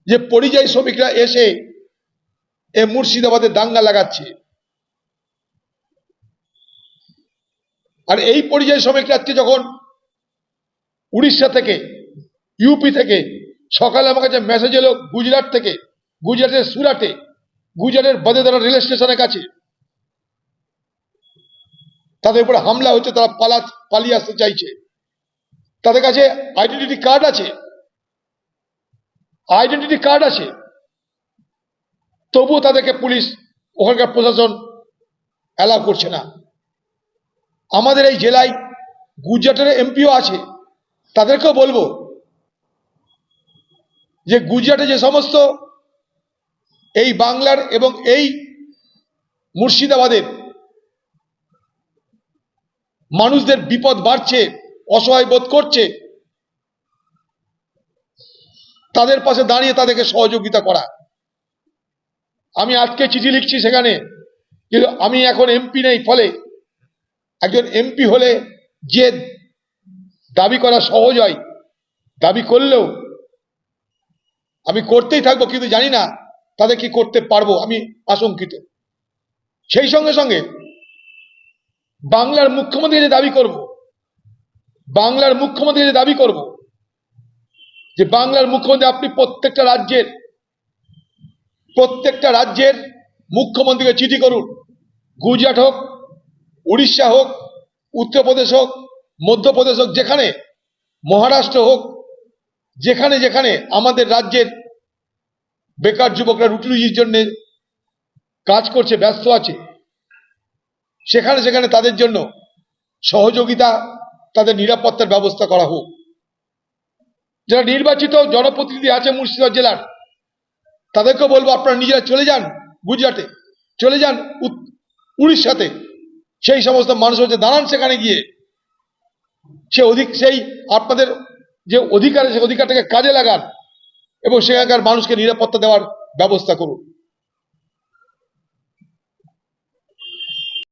যে পরিযায়ী শ্রমিকরা এসে মুর্শিদাবাদে দাঙ্গা লাগাচ্ছে, আর এই পরিযায়ী শ্রমিকরা আজকে যখন উড়িষ্যা থেকে, ইউপি থেকে, সকালে আমার কাছে মেসেজ এলো গুজরাট থেকে, গুজরাটের সুরাটে, গুজরাটের বদোদরা রেল স্টেশনের কাছে তাদের উপরে হামলা হচ্ছে, তারা পালিয়ে আসতে চাইছে। তাদের কাছে আইডেন্টিটি কার্ড আছে, তবুও তাদেরকে পুলিশ, ওখানকার প্রশাসন অ্যালাউ করছে না। আমাদের এই জেলায় গুজরাটের এমপিও আছে, তাদেরকেও বলবো যে গুজরাটে যে সমস্ত এই বাংলার এবং এই মুর্শিদাবাদের মানুষদের বিপদ বাড়ছে, অসহায় বোধ করছে, তাদের পাশে দাঁড়িয়ে তাদেরকে সহযোগিতা করা। আমি আজকে চিঠি লিখছি সেখানে, কিন্তু আমি এখন এমপি নেই, ফলে একজন এমপি হলে যে দাবি করা সহজ হয়, দাবি করলেও আমি করতেই থাকবো, কিন্তু জানি না তাদের কি করতে পারবো, আমি আশঙ্কিত। সেই সঙ্গে সঙ্গে বাংলার মুখ্যমন্ত্রী যে দাবি করব, যে বাংলার মুখ্যমন্ত্রী, আপনি প্রত্যেকটা রাজ্যের মুখ্যমন্ত্রীকে চিঠি করুন, গুজরাট হোক, উড়িষ্যা হোক, উত্তরপ্রদেশ হোক, মধ্যপ্রদেশ হোক, যেখানে, মহারাষ্ট্র হোক, যেখানে যেখানে আমাদের রাজ্যের বেকার যুবকরা রুটি রুজির জন্য কাজ করছে, ব্যস্ত আছে, সেখানে সেখানে তাদের জন্য সহযোগিতা, তাদের নিরাপত্তার ব্যবস্থা করা হোক। যারা নির্বাচিত জনপ্রতিনিধি আছে মুর্শিদাবাদ জেলার, তাদেরকে বলবো আপনারা নিজেরা চলে যান গুজরাটে, চলে যান উড়িষ্যাতে, সেই সমস্ত মানুষ হচ্ছে দাঁড়ান, সেখানে গিয়ে সেই আপনাদের যে অধিকার, সেই অধিকারটাকে কাজে লাগান এবং সেখানকার মানুষকে নিরাপত্তা দেওয়ার ব্যবস্থা করুন।